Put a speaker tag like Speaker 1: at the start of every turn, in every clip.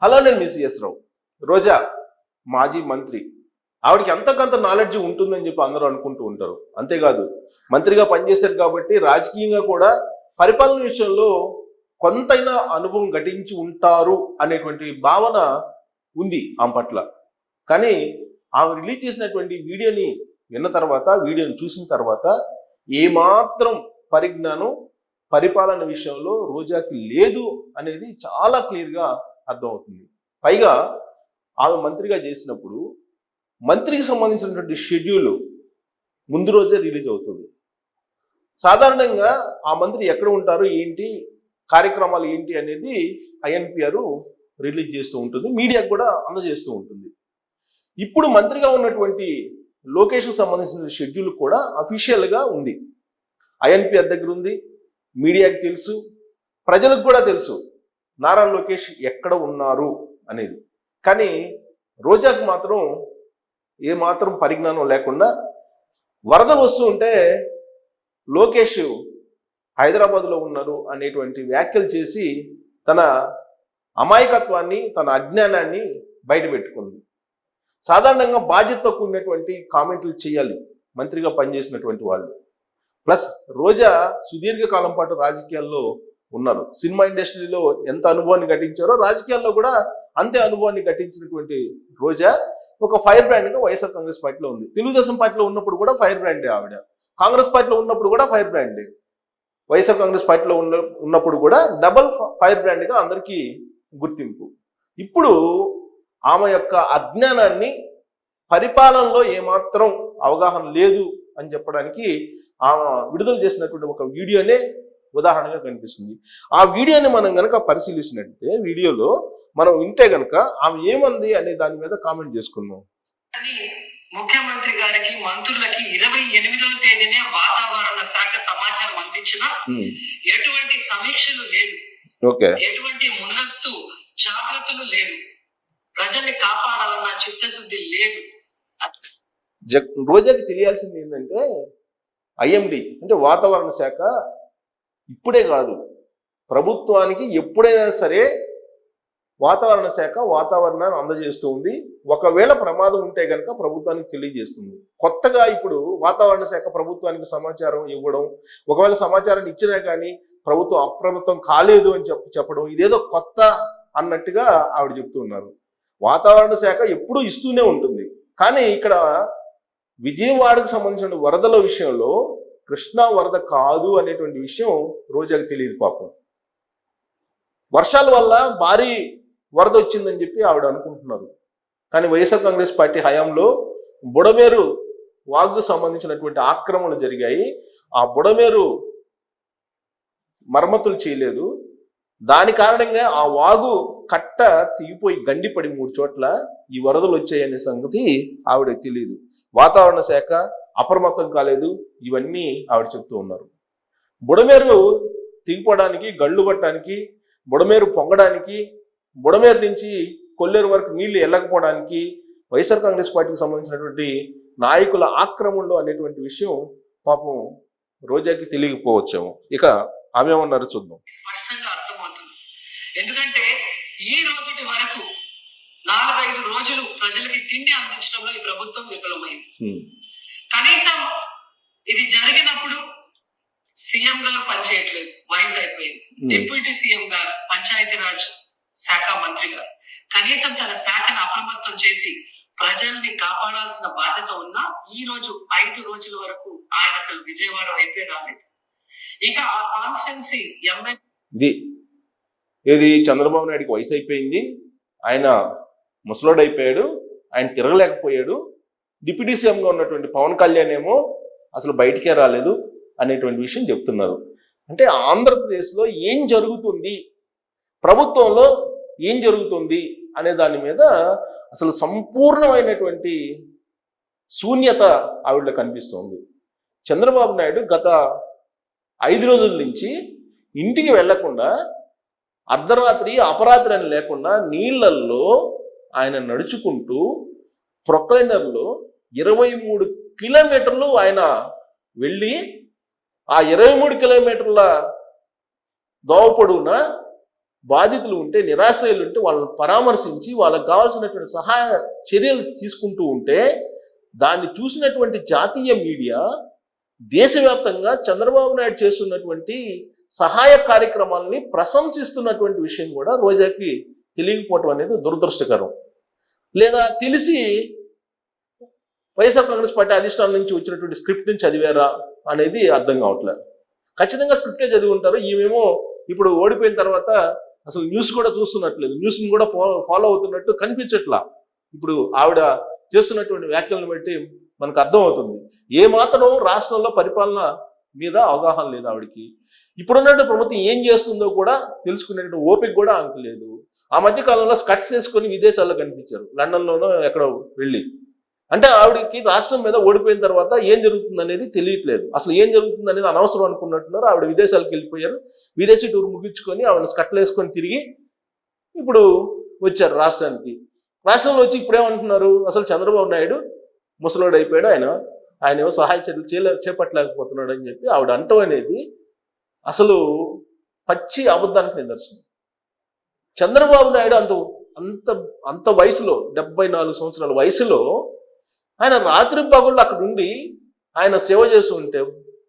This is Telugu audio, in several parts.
Speaker 1: హలో, నేను మిస్ ఎస్ రావు. రోజా మాజీ మంత్రి. ఆవిడకి ఎంతకంత నాలెడ్జ్ ఉంటుందని చెప్పి అందరూ అనుకుంటూ ఉంటారు. అంతేకాదు, మంత్రిగా పనిచేశారు కాబట్టి రాజకీయంగా కూడా పరిపాలన విషయంలో కొంతైనా అనుభవం ఘటించి ఉంటారు అనేటువంటి భావన ఉంది ఆమె పట్ల. కానీ ఆమె రిలీజ్ చేసినటువంటి వీడియోని విన్న తర్వాత, వీడియోని చూసిన తర్వాత ఏమాత్రం పరిజ్ఞానం పరిపాలన విషయంలో రోజాకి లేదు అనేది చాలా క్లియర్గా అర్థమవుతుంది. పైగా ఆమె మంత్రిగా చేసినప్పుడు మంత్రికి సంబంధించినటువంటి షెడ్యూల్ ముందు రోజే రిలీజ్ అవుతుంది. సాధారణంగా ఆ మంత్రి ఎక్కడ ఉంటారు, ఏంటి కార్యక్రమాలు ఏంటి అనేది ఐఎన్పిఆర్ రిలీజ్ చేస్తూ ఉంటుంది, మీడియాకు కూడా అందజేస్తూ ఉంటుంది. ఇప్పుడు మంత్రిగా ఉన్నటువంటి లోకేష్కి సంబంధించిన షెడ్యూల్ కూడా అఫీషియల్గా ఉంది. ఐఎన్పిఆర్ దగ్గర ఉంది, మీడియాకి తెలుసు, ప్రజలకు కూడా తెలుసు నారా లోకేష్ ఎక్కడ ఉన్నారు అనేది. కానీ రోజాకి మాత్రం ఏమాత్రం పరిజ్ఞానం లేకుండా వరదలు వస్తూ ఉంటే లోకేష్ హైదరాబాద్లో ఉన్నారు అనేటువంటి వ్యాఖ్యలు చేసి తన అమాయకత్వాన్ని, తన అజ్ఞానాన్ని బయటపెట్టుకుంది. సాధారణంగా బాధ్యతతో కూడినటువంటి కామెంట్లు చేయాలి మంత్రిగా పనిచేసినటువంటి వాళ్ళు. ప్లస్ రోజా సుదీర్ఘకాలం పాటు రాజకీయాల్లో ఉన్నారు. సినిమా ఇండస్ట్రీలో ఎంత అనుభవాన్ని ఘటించారో రాజకీయాల్లో కూడా అంతే అనుభవాన్ని ఘటించినటువంటి రోజా ఒక ఫైర్ బ్రాండ్గా వైఎస్ఆర్ కాంగ్రెస్ పార్టీలో ఉంది. తెలుగుదేశం పార్టీలో ఉన్నప్పుడు కూడా ఫైర్ బ్రాండే ఆవిడ, కాంగ్రెస్ పార్టీలో ఉన్నప్పుడు కూడా ఫైర్ బ్రాండే, వైఎస్ఆర్ కాంగ్రెస్ పార్టీలో ఉన్నప్పుడు కూడా డబల్ ఫైర్ బ్రాండ్గా అందరికీ గుర్తింపు. ఇప్పుడు ఆమె యొక్క అజ్ఞానాన్ని, పరిపాలనలో ఏమాత్రం అవగాహన లేదు అని చెప్పడానికి ఆమె విడుదల చేసినటువంటి ఒక వీడియోనే ఉదాహరణగా కనిపిస్తుంది. ఆ వీడియోని మనం గనక పరిశీలించినట్టే, వీడియోలో మనం వింటే గనక ఆమె ఏమంది అనే దాని మీద కామెంట్ చేసుకున్నాం.
Speaker 2: ముఖ్యమంత్రి గారికి, మంత్రులకి 28వ తేదీనే వాతావరణ శాఖ సమాచారం అందించిన ఎటువంటి సమీక్షలు లేదు, ఎటువంటి ముందస్తు జాగ్రత్తలు లేదు, ప్రజల్ని కాపాడాలన్న చిత్తశుద్ధి లేదు.
Speaker 1: రోజాకి తెలియాల్సింది ఏంటంటే, ఐఎండి అంటే వాతావరణ శాఖ ఇప్పుడే కాదు, ప్రభుత్వానికి ఎప్పుడైనా సరే వాతావరణ శాఖ వాతావరణాన్ని అందజేస్తూ ఉంది. ఒకవేళ ప్రమాదం ఉంటే కనుక ప్రభుత్వానికి తెలియజేస్తుంది. కొత్తగా ఇప్పుడు వాతావరణ శాఖ ప్రభుత్వానికి సమాచారం ఇవ్వడం, ఒకవేళ సమాచారాన్ని ఇచ్చినా కానీ ప్రభుత్వం అప్రమత్తం కాలేదు అని చెప్పడం, ఇదేదో కొత్త అన్నట్టుగా ఆవిడ చెప్తూ ఉన్నారు. వాతావరణ శాఖ ఎప్పుడూ ఇస్తూనే ఉంటుంది. కానీ ఇక్కడ విజయవాడకు సంబంధించిన వరదల విషయంలో కృష్ణా వరద కాదు అనేటువంటి విషయం రోజాకి తెలియదు పాపం. వర్షాల వల్ల భారీ వరద వచ్చిందని చెప్పి ఆవిడ అనుకుంటున్నారు. కానీ వైఎస్ఆర్ కాంగ్రెస్ పార్టీ హయాంలో బుడమేరు వాగుకు సంబంధించినటువంటి ఆక్రమణలు జరిగాయి. ఆ బుడమేరు మరమ్మతులు చేయలేదు. దాని కారణంగా ఆ వాగు కట్ట తెగిపోయి గండిపడి 3 చోట్ల ఈ వరదలు వచ్చాయనే సంగతి ఆవిడకి తెలియదు. వాతావరణ శాఖ అప్రమత్తం కాలేదు, ఇవన్నీ ఆవిడ చెప్తూ ఉన్నారు. బుడమేరు తెగిపోవడానికి, గళ్ళు పట్టడానికి, బుడమేరు పొంగడానికి, బుడమేరు నుంచి కొల్లేరు వరకు నీళ్లు వెళ్ళకపోవడానికి వైఎస్ఆర్ కాంగ్రెస్ పార్టీకి సంబంధించినటువంటి నాయకుల ఆక్రమణలు అనేటువంటి విషయం పాపం రోజాకి తెలియకపోవచ్చాము. ఇక ఆమె ఏమన్నారో చూద్దాం.
Speaker 2: స్పష్టంగా అర్థమవుతుంది. ఎందుకంటే ఈ రోజుటి వరకు 4-5 రోజులు ప్రజలకి తిండి అందించడంలో ఈ ప్రభుత్వం విఫలమైంది. కనీసం ఇది జరిగినప్పుడు సీఎం గారు పనిచేయట్లేదు, వయసు అయిపోయింది. డిప్యూటీ సీఎం గారు, పంచాయతీరాజ్ శాఖ మంత్రి గారు కనీసం తన శాఖను అప్రమత్తం చేసి ప్రజల్ని కాపాడాల్సిన బాధ్యత ఉన్నా ఈ రోజు 5 రోజుల వరకు ఆయన అసలు విజయవాడ వైపే రాలేదు. ఇక ఆ కాన్స్టెన్సీ
Speaker 1: ఏది చంద్రబాబు నాయుడికి వయసు అయిపోయింది, ఆయన ముసలోడైపోయాడు, ఆయన తిరగలేకపోయాడు. డిప్యూటీ సీఎంగా ఉన్నటువంటి పవన్ కళ్యాణ్ ఏమో అసలు బయటికే రాలేదు అనేటువంటి విషయం చెప్తున్నారు. అంటే ఆంధ్రప్రదేశ్లో ఏం జరుగుతుంది, ప్రభుత్వంలో ఏం జరుగుతుంది అనే దాని మీద అసలు సంపూర్ణమైనటువంటి శూన్యత ఆవిడలో కనిపిస్తుంది. చంద్రబాబు నాయుడు గత 5 రోజుల నుంచి ఇంటికి వెళ్లకుండా, అర్ధరాత్రి అపరాత్రి అని లేకుండా నీళ్లల్లో ఆయన నడుచుకుంటూ ప్రొక్లైనర్లో 23 కిలోమీటర్లు ఆయన వెళ్ళి ఆ 23 కిలోమీటర్ల దోవ పొడవున బాధితులు ఉంటే, నిరాశ్రయులు ఉంటే వాళ్ళని పరామర్శించి వాళ్ళకి కావాల్సినటువంటి సహాయ చర్యలు తీసుకుంటూ ఉంటే దాన్ని చూసినటువంటి జాతీయ మీడియా దేశవ్యాప్తంగా చంద్రబాబు నాయుడు చేస్తున్నటువంటి సహాయ కార్యక్రమాలని ప్రశంసిస్తున్నటువంటి విషయం కూడా రోజాకి తెలియకపోవటం అనేది దురదృష్టకరం. లేదా తెలిసి వైఎస్ఆర్ కాంగ్రెస్ పార్టీ అధిష్టానం నుంచి వచ్చినటువంటి స్క్రిప్ట్ నుంచి చదివారా అనేది అర్థం కావట్లేదు. ఖచ్చితంగా స్క్రిప్టే చదివి ఉంటారు. ఈమెమో ఇప్పుడు ఓడిపోయిన తర్వాత అసలు న్యూస్ కూడా చూస్తున్నట్లేదు, న్యూస్ని కూడా ఫాలో అవుతున్నట్టు కనిపించట్లా. ఇప్పుడు ఆవిడ చేస్తున్నటువంటి వ్యాఖ్యలను బట్టి మనకు అర్థమవుతుంది ఏ మాత్రం రాష్ట్రంలో పరిపాలన మీద అవగాహన లేదు ఆవిడకి. ఇప్పుడున్నటువంటి ప్రభుత్వం ఏం చేస్తుందో కూడా తెలుసుకునేటువంటి ఓపిక కూడా ఆమెకు లేదు. ఆ మధ్య కాలంలో స్కట్స్ చేసుకొని విదేశాల్లో కనిపించారు, లండన్లోనో ఎక్కడో వెళ్ళి. అంటే ఆవిడకి రాష్ట్రం మీద ఓడిపోయిన తర్వాత ఏం జరుగుతుంది అనేది తెలియట్లేదు. అసలు ఏం జరుగుతుంది అనేది అనవసరం అనుకున్నట్టున్నారు. ఆవిడ విదేశాలకు వెళ్ళిపోయారు. విదేశీ టూర్ ముగించుకొని ఆవిడ స్కట్లు వేసుకొని తిరిగి ఇప్పుడు వచ్చారు రాష్ట్రానికి. రాష్ట్రంలో వచ్చి ఇప్పుడేమంటున్నారు, అసలు చంద్రబాబు నాయుడు ముసలోడు అయిపోయాడు, ఆయన ఏమో సహాయ చర్యలు చేపట్టలేకపోతున్నాడు అని చెప్పి ఆవిడ అంటం అనేది అసలు పచ్చి అబద్ధానికి నిదర్శనం. చంద్రబాబు నాయుడు అంత వయసులో 74 సంవత్సరాల వయసులో ఆయన రాత్రి పగుళ్ళు అక్కడ ఉండి ఆయన సేవ చేస్తూ ఉంటే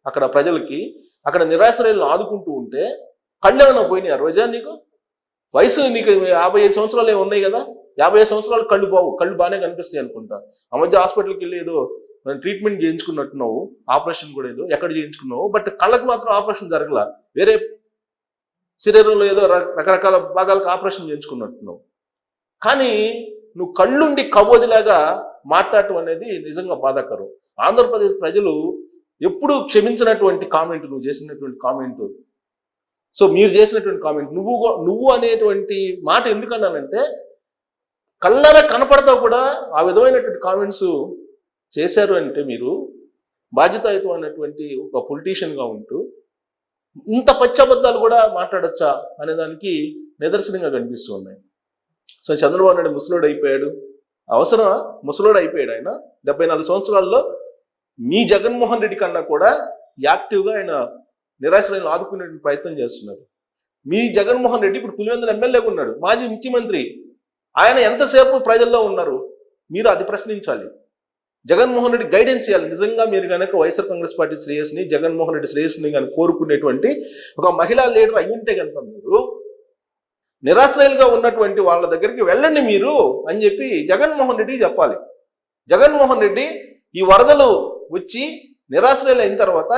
Speaker 1: అక్కడ ప్రజలకి, అక్కడ నిరాశ్రయాలను ఆదుకుంటూ ఉంటే కళ్ళు ఏమైనా పోయినాయి రోజా? నీకు వయసు నీకు 55 సంవత్సరాలు ఏమి ఉన్నాయి కదా, 55 సంవత్సరాలు కళ్ళు బాగానే కనిపిస్తాయి అనుకుంటా. ఆ మధ్య హాస్పిటల్కి వెళ్ళి ఏదో ట్రీట్మెంట్ చేయించుకున్నట్టున్నావు, ఆపరేషన్ కూడా ఏదో ఎక్కడ చేయించుకున్నావు, బట్ కళ్ళకు మాత్రం ఆపరేషన్ జరగల, వేరే శరీరంలో ఏదో రకరకాల భాగాలకు ఆపరేషన్ చేయించుకున్నట్టున్నావు. కానీ నువ్వు కళ్ళుండి కబోదిలాగా మాట్లాడటం అనేది నిజంగా బాధాకరం. ఆంధ్రప్రదేశ్ ప్రజలు ఎప్పుడు క్షమించినటువంటి కామెంట్, నువ్వు చేసినటువంటి కామెంట్, సో మీరు చేసినటువంటి కామెంట్, నువ్వు అనేటువంటి మాట ఎందుకన్నానంటే కళ్ళరా కనపడతావు కూడా ఆ విధమైనటువంటి కామెంట్స్ చేశారు అంటే మీరు బాధ్యతాయుతమైనటువంటి ఒక పొలిటీషియన్గా ఉంటూ ఇంత పచ్చబద్ధాలు కూడా మాట్లాడచ్చా అనే దానికి నిదర్శనంగా కనిపిస్తూ ఉన్నాయి. సో చంద్రబాబు నాయుడు ముసలోడు అయిపోయాడు, అవసరమా? ముసలోడు అయిపోయాడు ఆయన. 74 సంవత్సరాల్లో మీ జగన్మోహన్ రెడ్డి కన్నా కూడా యాక్టివ్గా ఆయన నిరాశ్రయాలను ఆదుకునే ప్రయత్నం చేస్తున్నారు. మీ జగన్మోహన్ రెడ్డి ఇప్పుడు పులివెందుల ఎమ్మెల్యేగా ఉన్నాడు, మాజీ ముఖ్యమంత్రి. ఆయన ఎంతసేపు ప్రజల్లో ఉన్నారు? మీరు అది ప్రశ్నించాలి. జగన్మోహన్ రెడ్డి గైడెన్స్ చేయాలి. నిజంగా మీరు కనుక వైఎస్ఆర్ కాంగ్రెస్ పార్టీ శ్రేయస్ని, జగన్మోహన్ రెడ్డి శ్రేయస్ని కనుక కోరుకునేటువంటి ఒక మహిళా లీడర్ అయ్యుంటే కనుక మీరు నిరాశ్రయాలుగా ఉన్నటువంటి వాళ్ళ దగ్గరికి వెళ్ళండి మీరు అని చెప్పి జగన్మోహన్ రెడ్డికి చెప్పాలి. జగన్మోహన్ రెడ్డి ఈ వరదలు వచ్చి నిరాశ్రయాలు అయిన తర్వాత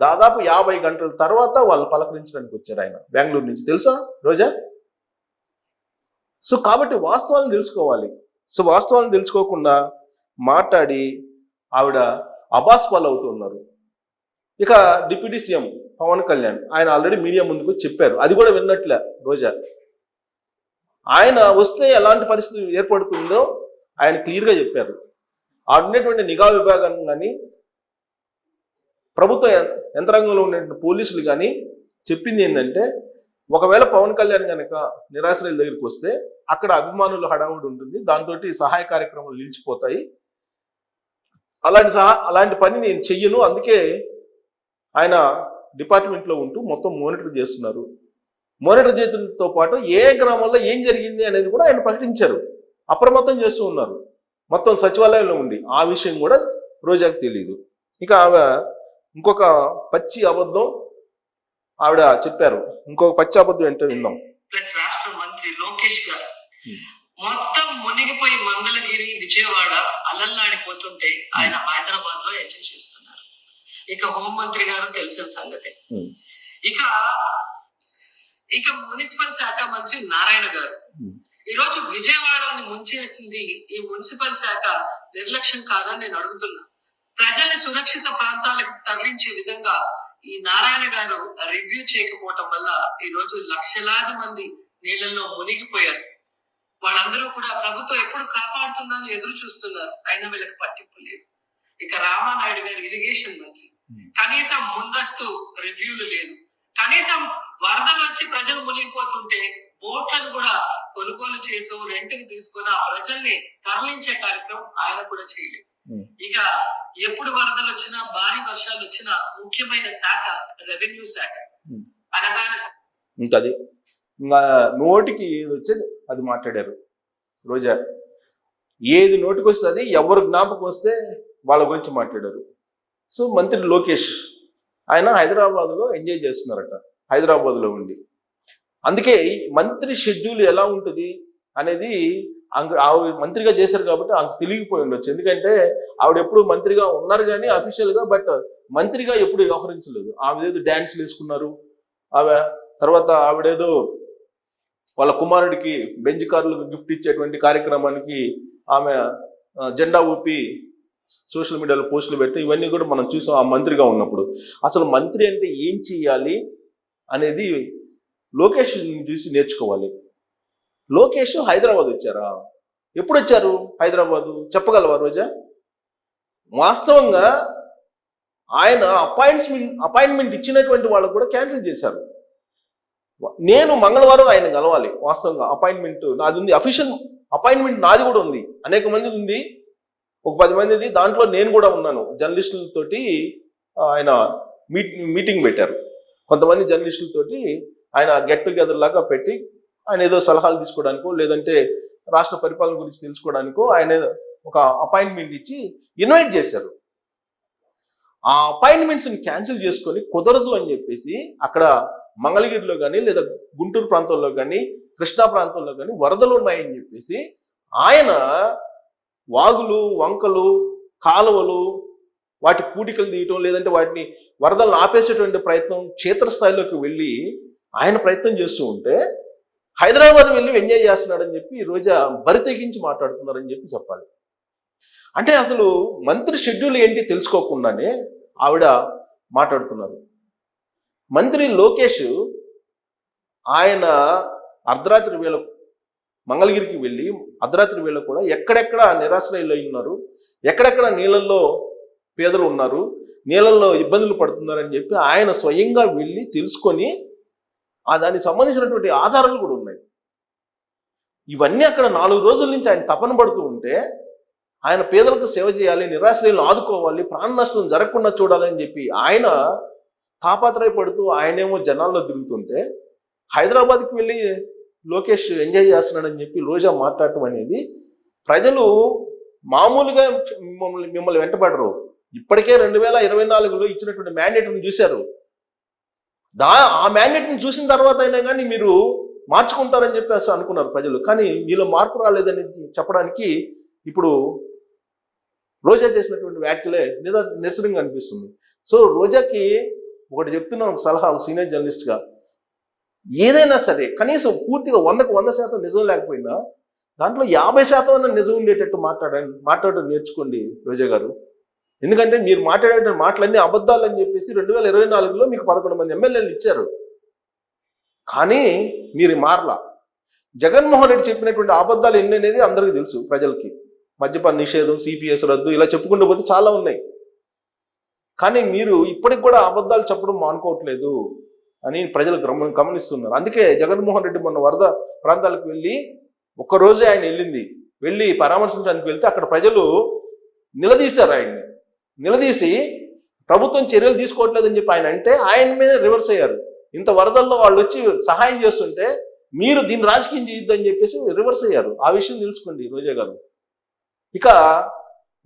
Speaker 1: దాదాపు 50 గంటల తర్వాత వాళ్ళు పలకరించడానికి వచ్చారు ఆయన బెంగళూరు నుంచి, తెలుసా రోజా? సో కాబట్టి వాస్తవాలను తెలుసుకోవాలి. సో వాస్తవాలను తెలుసుకోకుండా మాట్లాడి ఆవిడ అబాస్పాలు అవుతూ ఉన్నారు. ఇక డిప్యూటీ సీఎం పవన్ కళ్యాణ్ ఆయన ఆల్రెడీ మీడియా ముందుకు చెప్పారు, అది కూడా విన్నట్లే రోజా. ఆయన వస్తే ఎలాంటి పరిస్థితి ఏర్పడుతుందో ఆయన క్లియర్గా చెప్పారు. ఆడున్నటువంటి నిఘా విభాగం కానీ ప్రభుత్వ యంత్రాంగంలో ఉన్నటువంటి పోలీసులు కానీ చెప్పింది ఏంటంటే, ఒకవేళ పవన్ కళ్యాణ్ కనుక నిరాశ్రయాల దగ్గరికి వస్తే అక్కడ అభిమానుల హడావుడి ఉంటుంది, దాంతో సహాయ కార్యక్రమాలు నిలిచిపోతాయి, అలాంటి పని నేను చెయ్యను, అందుకే ఆయన డిపార్ట్మెంట్లో ఉంటూ మొత్తం మానిటర్ చేస్తున్నారు. మానిటర్ చేయడంతో పాటు ఏ గ్రామంలో ఏం జరిగింది అనేది కూడా ఆయన ప్రకటించారు, అప్రమత్తం చేస్తూ ఉన్నారు మొత్తం సచివాలయంలో ఉండి. ఆ విషయం కూడా రోజాకి తెలియదు. ఇక ఆమె ఇంకొక పచ్చి అబద్ధం ఆవిడ చెప్పారు. ఇంకొక పచ్చి అబద్ధం ఏంటో విందాం.
Speaker 2: ప్లస్ రాష్ట్ర మంత్రి లోకేష్ గారు మొత్తం మునిగిపోయి మంగళగిరి, విజయవాడ అలల్లాడిపోతుంటే ఆయన హైదరాబాద్ లో ఎంజాయ్ చేస్తున్నారు. ఇక హోంమంత్రి గారు తెలిసిన సంగతే. ఇక మున్సిపల్ శాఖ మంత్రి నారాయణ గారు ఈ రోజు విజయవాడని ముంచేసింది ఈ మున్సిపల్ శాఖ నిర్లక్ష్యం కాదని నేను అడుగుతున్నా. ప్రజల్ని సురక్షిత ప్రాంతాలకు తరలించే విధంగా ఈ నారాయణ గారు రివ్యూ చేయకపోవటం వల్ల ఈ రోజు లక్షలాది మంది నీళ్లలో మునిగిపోయారు. వాళ్ళందరూ కూడా ప్రభుత్వం ఎప్పుడు కాపాడుతుందని ఎదురు చూస్తున్నారు, అయినా వీళ్ళకి పట్టింపు లేదు. ఇక రామానాయుడు గారు ఇరిగేషన్ మంత్రి, కనీసం ముందస్తు రివ్యూలు లేదు. కనీసం వరదలు వచ్చి ప్రజలు మునిగిపోతుంటే బోట్లను కూడా కొనుగోలు చేసి రెంట్కి తీసుకుని ఆ ప్రజల్ని తరలించే కార్యక్రమం ఆయన కూడా చేయలేదు. ఇక ఎప్పుడు వరదలు వచ్చినా, భారీ వర్షాలు వచ్చినా ముఖ్యమైన శాఖ రెవెన్యూ శాఖ, అనగానే
Speaker 1: ఉంటది. ఇంకా నోటికి ఏది వచ్చేది అది మాట్లాడారు రోజా. ఏది నోటికి వస్తుంది, ఎవరు జ్ఞాపకం వస్తే వాళ్ళ గురించి మాట్లాడారు. సో మంత్రి లోకేష్ ఆయన హైదరాబాద్లో ఎంజాయ్ చేస్తున్నారట, హైదరాబాద్లో ఉండి. అందుకే మంత్రి షెడ్యూల్ ఎలా ఉంటుంది అనేది ఆవిడ మంత్రిగా చేశారు కాబట్టి ఆమెకు తెలియకపోయి ఉండొచ్చు. ఎందుకంటే ఆవిడ ఎప్పుడు మంత్రిగా ఉన్నారు కానీ అఫీషియల్గా, బట్ మంత్రిగా ఎప్పుడు వ్యవహరించలేదు. ఆవిడేదో డ్యాన్స్లు వేసుకున్నారు, తర్వాత ఆవిడేదో వాళ్ళ కుమారుడికి బెంజ్ కార్లకు గిఫ్ట్ ఇచ్చేటువంటి కార్యక్రమానికి ఆమె జెండా ఊపి సోషల్ మీడియాలో పోస్టులు పెట్టి ఇవన్నీ కూడా మనం చూసాం ఆ మంత్రిగా ఉన్నప్పుడు. అసలు మంత్రి అంటే ఏం చేయాలి అనేది లోకేష్ చూసి నేర్చుకోవాలి. లోకేష్ హైదరాబాద్ వచ్చారా? ఎప్పుడు వచ్చారు హైదరాబాదు చెప్పగలవా రోజా? వాస్తవంగా ఆయన అపాయింట్మెంట్ ఇచ్చినటువంటి వాళ్ళకు కూడా క్యాన్సిల్ చేశారు. నేను మంగళవారం ఆయన కలవాలి. వాస్తవంగా అపాయింట్మెంట్ నాది ఉంది, అఫీషియల్ అపాయింట్మెంట్ నాది కూడా ఉంది, అనేక మందిది ఉంది, ఒక 10 మందిది. దాంట్లో నేను కూడా ఉన్నాను. జర్నలిస్టులతోటి ఆయన మీటింగ్ పెట్టారు. కొంతమంది జర్నలిస్టులతోటి ఆయన గెట్ టుగెదర్ లాగా పెట్టి ఆయన ఏదో సలహాలు తీసుకోవడానికో లేదంటే రాష్ట్ర పరిపాలన గురించి తెలుసుకోవడానికో ఆయన ఒక అపాయింట్మెంట్ ఇచ్చి ఇన్వైట్ చేశారు. ఆ అపాయింట్మెంట్స్ని క్యాన్సిల్ చేసుకొని కుదరదు అని చెప్పేసి అక్కడ మంగళగిరిలో కానీ లేదా గుంటూరు ప్రాంతంలో కానీ కృష్ణా ప్రాంతంలో కానీ వరదలు ఉన్నాయని చెప్పేసి ఆయన వాగులు, వంకలు, కాలువలు వాటి పూడికలు తీయటం లేదంటే వాటిని వరదలను ఆపేసేటువంటి ప్రయత్నం క్షేత్రస్థాయిలోకి వెళ్ళి ఆయన ప్రయత్నం చేస్తూ ఉంటే హైదరాబాద్ వెళ్ళి ఎంజాయ్ చేస్తున్నాడని చెప్పి రోజా బరి తెగించి మాట్లాడుతున్నారని చెప్పి చెప్పాలి. అంటే అసలు మంత్రి షెడ్యూల్ ఏంటి తెలుసుకోకుండానే ఆవిడ మాట్లాడుతున్నారు. మంత్రి లోకేష్ ఆయన అర్ధరాత్రి వేళ మంగళగిరికి వెళ్ళి అర్ధరాత్రి వేళ కూడా ఎక్కడెక్కడ నిరాశ్రయులు అయి ఉన్నారు, ఎక్కడెక్కడ నీళ్ళల్లో పేదలు ఉన్నారు, నీళ్ళల్లో ఇబ్బందులు పడుతున్నారని చెప్పి ఆయన స్వయంగా వెళ్ళి తెలుసుకొని దానికి సంబంధించినటువంటి ఆధారాలు కూడా ఉన్నాయి. ఇవన్నీ అక్కడ 4 రోజుల నుంచి ఆయన తపన పడుతూ ఉంటే ఆయన పేదలకు సేవ చేయాలి, నిరాశ్రయులను ఆదుకోవాలి, ప్రాణ నష్టం జరగకుండా చూడాలని చెప్పి ఆయన తాపాత్రయపడుతూ ఆయనేమో జనాల్లో తిరుగుతుంటే హైదరాబాద్కి వెళ్ళి లోకేష్ ఎంజాయ్ చేస్తున్నాడని చెప్పి రోజా మాట్లాడటం అనేది ప్రజలు మామూలుగా మిమ్మల్ని వెంటబడరు. ఇప్పటికే 2024లో ఇచ్చినటువంటి మ్యాండేట్ని చూశారు. ఆ మ్యాండేట్ని చూసిన తర్వాత అయినా కానీ మీరు మార్చుకుంటారని చెప్పేసి అనుకున్నారు ప్రజలు. కానీ మీలో మార్పు రాలేదని చెప్పడానికి ఇప్పుడు రోజా చేసినటువంటి వ్యాఖ్యలే నిరసనంగా అనిపిస్తుంది. సో రోజాకి ఒకటి చెప్తున్నా, ఒక సలహా, ఒక సీనియర్ జర్నలిస్ట్గా, ఏదైనా సరే కనీసం పూర్తిగా 100కు 100% నిజం లేకపోయినా దాంట్లో 50% నిజం ఉండేటట్టు మాట్లాడడం నేర్చుకోండి రోజా గారు. ఎందుకంటే మీరు మాట్లాడే మాటలన్నీ అబద్ధాలు అని చెప్పేసి 2024లో మీకు 11 మంది ఎమ్మెల్యేలు ఇచ్చారు. కానీ మీరు మారలా. జగన్మోహన్ రెడ్డి చెప్పినటువంటి అబద్ధాలు ఎన్ని అనేది అందరికీ తెలుసు ప్రజలకి. మద్యపాన నిషేధం, సిపిఎస్ రద్దు, ఇలా చెప్పుకుంటూ పోతే చాలా ఉన్నాయి. కానీ మీరు ఇప్పటికి కూడా అబద్ధాలు చెప్పడం మానుకోవట్లేదు అని ప్రజలు గమనిస్తున్నారు. అందుకే జగన్మోహన్ రెడ్డి మొన్న వరద ప్రాంతాలకు వెళ్ళి ఒక్కరోజే ఆయన వెళ్ళి పరామర్శించడానికి వెళ్తే అక్కడ ప్రజలు నిలదీశారు. ఆయన్ని నిలదీసి ప్రభుత్వం చర్యలు తీసుకోవట్లేదని చెప్పి ఆయన అంటే ఆయన మీద రివర్స్ అయ్యారు. ఇంత వరదల్లో వాళ్ళు వచ్చి సహాయం చేస్తుంటే మీరు దీన్ని రాజకీయం చేయొద్దని చెప్పేసి రివర్స్ అయ్యారు. ఆ విషయం తెలుసుకోండి రోజా గారు. ఇక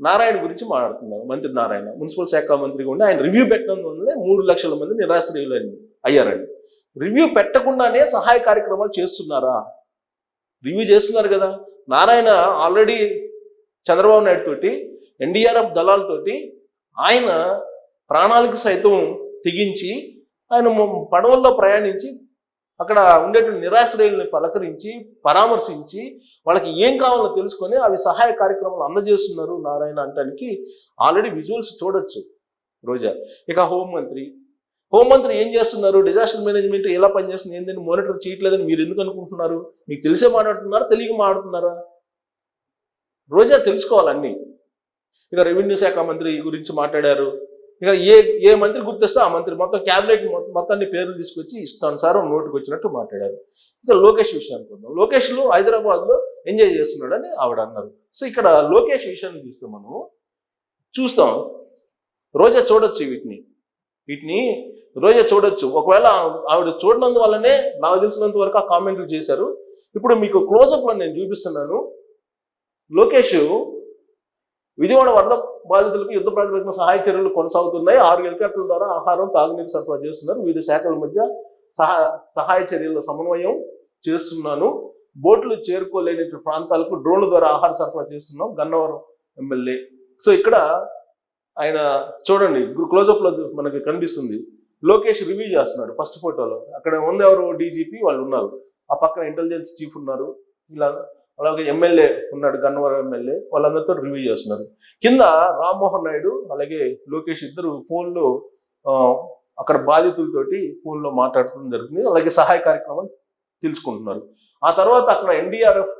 Speaker 1: నారాయణ గురించి మాట్లాడుతున్నారు. మంత్రి నారాయణ మున్సిపల్ శాఖ మంత్రిగా ఉండి ఆయన రివ్యూ పెట్టడం వల్లనే 3 లక్షల మంది నిరాశ్రయులు అయ్యారండి. రివ్యూ పెట్టకుండానే సహాయ కార్యక్రమాలు చేస్తున్నారా? రివ్యూ చేస్తున్నారు కదా. నారాయణ ఆల్రెడీ చంద్రబాబు నాయుడు తోటి, ఎన్డీఆర్ఎఫ్ దళాలతోటి ఆయన ప్రాణాలకు సైతం తెగించి ఆయన పడవల్లో ప్రయాణించి అక్కడ ఉండేటువంటి నిరాశ్రయుల్ని పలకరించి పరామర్శించి వాళ్ళకి ఏం కావాలో తెలుసుకొని అవి సహాయ కార్యక్రమాలు అందజేస్తున్నారు నారాయణ అంటానికి ఆల్రెడీ విజువల్స్ చూడొచ్చు రోజా. ఇక హోంమంత్రి ఏం చేస్తున్నారు? డిజాస్టర్ మేనేజ్మెంట్ ఎలా పనిచేస్తుంది ఏంటని మానిటర్ చేయట్లేదని మీరు ఎందుకు అనుకుంటున్నారు? మీకు తెలిసే మాట్లాడుతున్నారా, తెలియక మాట్లాడుతున్నారా? రోజా తెలుసుకోవాలన్నీ. ఇక రెవెన్యూ శాఖ మంత్రి గురించి మాట్లాడారు. ఇక ఏ మంత్రి గుర్తొస్తే ఆ మంత్రి మొత్తం క్యాబినెట్ మొత్తాన్ని పేర్లు తీసుకొచ్చి ఇష్టానుసారం నోటికి వచ్చినట్టు మాట్లాడారు. ఇక లోకేష్ విషయానికి వద్దాం. లోకేష్లో హైదరాబాద్లో ఎంజాయ్ చేస్తున్నాడని ఆవిడ అన్నారు. సో ఇక్కడ లోకేష్ విషయాన్ని చూస్తే మనం చూస్తాం. రోజా చూడొచ్చు వీటిని రోజా చూడొచ్చు. ఒకవేళ ఆవిడ చూడనందువల్లనే నాకు తెలిసినంత వరకు ఆ కామెంట్లు చేశారు. ఇప్పుడు మీకు క్లోజప్లో నేను చూపిస్తున్నాను. లోకేష్ విజయవాడ వరద బాధితులకు యుద్ధ ప్రాతిపదికన సహాయ చర్యలు కొనసాగుతున్నాయి. 6 హెలికాప్టర్ల ద్వారా ఆహారం, తాగునీరు సరఫరా చేస్తున్నారు. వివిధ శాఖల మధ్య సహాయ చర్యల సమన్వయం చేస్తున్నాను. బోట్లు చేరుకోలేని ప్రాంతాలకు డ్రోన్ల ద్వారా ఆహార సరఫరా చేస్తున్నాం. గన్నవరం ఎమ్మెల్యే. సో ఇక్కడ ఆయన చూడండి క్లోజప్ లో మనకి కనిపిస్తుంది. లోకేష్ రివ్యూ చేస్తున్నాడు ఫస్ట్ ఫోటోలో. అక్కడ ఉంది ఎవరు, డీజీపీ వాళ్ళు ఉన్నారు. ఆ పక్కన ఇంటెలిజెన్స్ చీఫ్ ఉన్నారు. ఇలా అలాగే ఎమ్మెల్యే ఉన్నాడు, గన్నవరం ఎమ్మెల్యే. వాళ్ళందరితో రివ్యూ చేస్తున్నారు. కింద రామ్మోహన్ నాయుడు అలాగే లోకేష్ ఇద్దరు ఫోన్లో అక్కడ బాధితులతోటి ఫోన్లో మాట్లాడటం జరుగుతుంది. అలాగే సహాయ కార్యక్రమాలు తెలుసుకుంటున్నారు. ఆ తర్వాత అక్కడ ఎన్డీఆర్ఎఫ్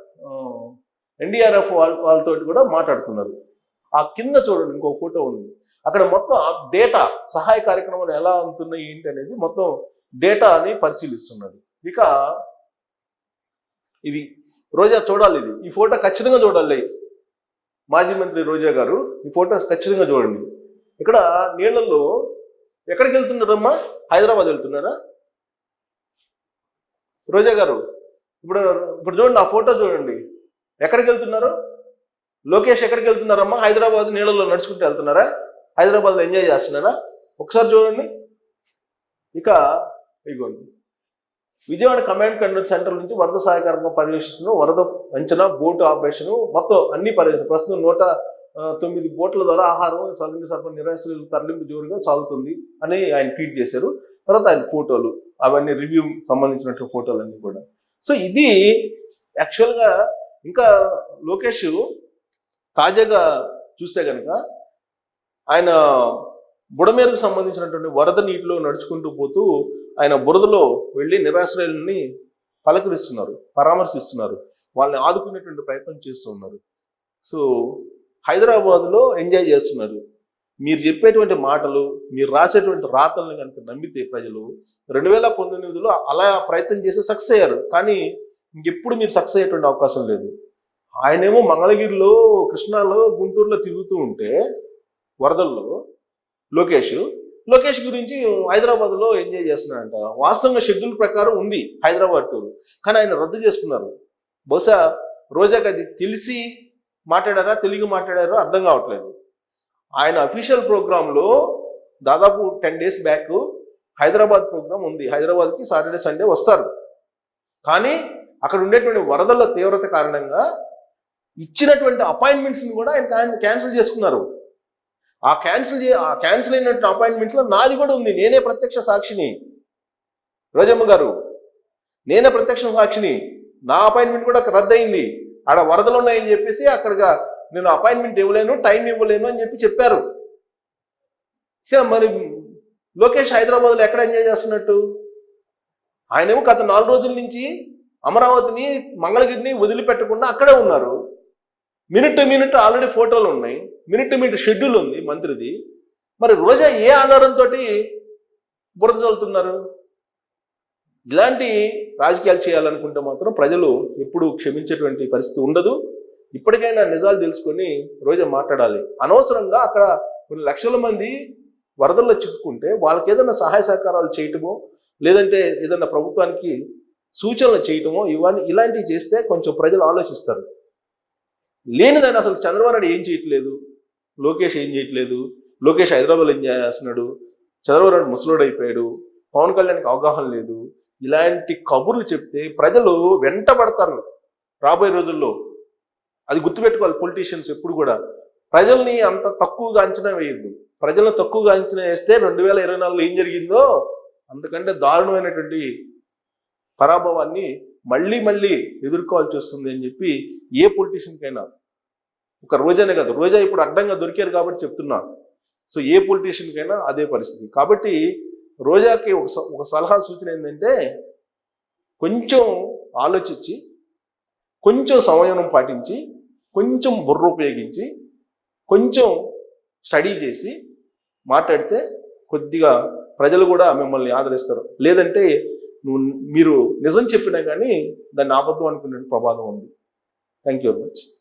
Speaker 1: వాళ్ళతో కూడా మాట్లాడుతున్నారు. ఆ కింద చూడండి ఇంకో ఫోటో ఉంది. అక్కడ మొత్తం డేటా, సహాయ కార్యక్రమాలు ఎలా అందుతున్నాయి ఏంటి అనేది మొత్తం డేటాని పరిశీలిస్తున్నాడు. ఇక ఇది రోజా చూడాలి. ఈ ఫోటో ఖచ్చితంగా చూడాలి. మాజీ మంత్రి రోజా గారు ఈ ఫోటో ఖచ్చితంగా చూడండి. ఇక్కడ నీళ్లలో ఎక్కడికి వెళ్తున్నారమ్మా? హైదరాబాద్ వెళ్తున్నారా రోజా గారు? ఇప్పుడు చూడండి ఆ ఫోటో చూడండి. ఎక్కడికి వెళ్తున్నారు? లోకేష్ ఎక్కడికి వెళ్తున్నారమ్మా? హైదరాబాద్ నీళ్ళలో నడుచుకుంటూ వెళ్తున్నారా? హైదరాబాద్లో ఎంజాయ్ చేస్తున్నారా? ఒకసారి చూడండి. ఇక ఇగోండి విజయవాడ కమాండ్ కంట్రోల్ సెంటర్ నుంచి వరద సహాయకారంగా పర్యవేక్షిస్తున్న వరద అంచనా, బోటు ఆపరేషన్ మొత్తం అన్ని పర్యవేక్షణ. ప్రస్తుతం 109 బోట్ల ద్వారా ఆహారం, సగటు సరఫరా, నిరాశ్రయులు తరలింపు జోరుగా సాగుతుంది అని ఆయన ట్వీట్ చేశారు. తర్వాత ఆయన ఫోటోలు అవన్నీ రివ్యూ సంబంధించినటువంటి ఫోటోలు అన్నీ కూడా. సో ఇది యాక్చువల్గా ఇంకా లోకేష్ తాజాగా చూస్తే కనుక ఆయన బుడమేరుకు సంబంధించినటువంటి వరద నీటిలో నడుచుకుంటూ పోతూ ఆయన బురదలో వెళ్ళి నిరాశ్రయులని పరామర్శిస్తున్నారు. వాళ్ళని ఆదుకునేటువంటి ప్రయత్నం చేస్తూ ఉన్నారు. సో హైదరాబాద్లో ఎంజాయ్ చేస్తున్నారు. మీరు చెప్పేటువంటి మాటలు, మీరు రాసేటువంటి రాతలను కనుక నమ్మితే ప్రజలు 2019లో అలా ప్రయత్నం చేసి సక్సెస్ అయ్యారు. కానీ ఇంకెప్పుడు మీరు సక్సెస్ అయ్యేటువంటి అవకాశం లేదు. ఆయనేమో మంగళగిరిలో, కృష్ణాలో, గుంటూరులో తిరుగుతూ ఉంటే వరదల్లో లోకేష్ గురించి హైదరాబాద్లో ఎంజాయ్ చేస్తున్నాడంట. వాస్తవంగా షెడ్యూల్ ప్రకారం ఉంది హైదరాబాద్ టూర్, కానీ ఆయన రద్దు చేసుకున్నారు. బహుశా రోజాకి అది తెలిసి మాట్లాడారా, తెలియక మాట్లాడారో అర్థం కావట్లేదు. ఆయన అఫీషియల్ ప్రోగ్రాంలో దాదాపు 10 days బ్యాక్ హైదరాబాద్ ప్రోగ్రాం ఉంది. హైదరాబాద్కి సాటర్డే, సండే వస్తారు. కానీ అక్కడ ఉండేటువంటి వరదల తీవ్రత కారణంగా ఇచ్చినటువంటి అపాయింట్మెంట్స్ని కూడా ఆయన క్యాన్సిల్ చేసుకున్నారు. ఆ క్యాన్సిల్ అయినటువంటి అపాయింట్మెంట్లో నాది కూడా ఉంది. నేనే ప్రత్యక్ష సాక్షిని. రోజమ్మ గారు, నేనే ప్రత్యక్ష సాక్షిని. నా అపాయింట్మెంట్ కూడా రద్దయింది. ఆడ వరదలు ఉన్నాయని చెప్పేసి అక్కడగా నేను అపాయింట్మెంట్ ఇవ్వలేను, టైం ఇవ్వలేను అని చెప్పారు. ఇక మరి లోకేష్ హైదరాబాద్లో ఎక్కడ ఎంజాయ్ చేస్తున్నట్టు? ఆయనేమో గత 4 రోజుల నుంచి అమరావతిని, మంగళగిరిని వదిలిపెట్టకుండా అక్కడే ఉన్నారు. మినిట్ టు మినిట్ ఆల్రెడీ ఫోటోలు ఉన్నాయి. మినిట్ టు మినిట్ షెడ్యూల్ ఉంది మంత్రిది. మరి రోజా ఏ ఆధారంతో బురద చల్లుతున్నారు? ఇలాంటి రాజకీయాలు చేయాలనుకుంటే మాత్రం ప్రజలు ఎప్పుడు క్షమించేటువంటి పరిస్థితి ఉండదు. ఇప్పటికైనా నిజాలు తెలుసుకొని రోజా మాట్లాడాలి. అనవసరంగా అక్కడ కొన్ని లక్షల మంది వరదల్లో చిక్కుకుంటే వాళ్ళకి ఏదైనా సహాయ సహకారాలు చేయటమో, లేదంటే ఏదైనా ప్రభుత్వానికి సూచనలు చేయటమో, ఇలాంటివి చేస్తే కొంచెం ప్రజలు ఆలోచిస్తారు. లేనిదాన్ని అసలు చంద్రబాబు నాయుడు ఏం చేయట్లేదు, లోకేష్ ఏం చేయట్లేదు. లోకేష్ హైదరాబాద్లో ఎంజాయ్ చేస్తున్నాడు, చంద్రబాబు నాయుడు ముసలోడు అయిపోయాడు, పవన్ కళ్యాణ్కి అవగాహన లేదు. ఇలాంటి కబుర్లు చెప్తే ప్రజలు వెంటబడతారు రాబోయే రోజుల్లో. అది గుర్తుపెట్టుకోవాలి పొలిటీషియన్స్ ఎప్పుడు కూడా. ప్రజల్ని అంత తక్కువగా అంచనా వేయద్దు. ప్రజలను తక్కువగా అంచనా వేస్తే 2024లో ఏం జరిగిందో అంతకంటే దారుణమైనటువంటి పరాభవాన్ని మళ్ళీ ఎదుర్కోవాల్సి వస్తుంది అని చెప్పి ఏ పొలిటీషియన్కైనా, ఒక రోజానే కాదు, రోజా ఇప్పుడు అడ్డంగా దొరికారు కాబట్టి చెప్తున్నా. సో ఏ పొలిటీషియన్కైనా అదే పరిస్థితి. కాబట్టి రోజాకి ఒక సలహా సూచన ఏంటంటే, కొంచెం ఆలోచించి, కొంచెం సంయమనం పాటించి, కొంచెం బుర్ర ఉపయోగించి, కొంచెం స్టడీ చేసి మాట్లాడితే కొద్దిగా ప్రజలు కూడా మిమ్మల్ని ఆదరిస్తారు. లేదంటే మీరు నిజం చెప్పినా కానీ దాన్ని అబద్ధం అనుకునే ప్రమాదం ఉంది. Thank you very much.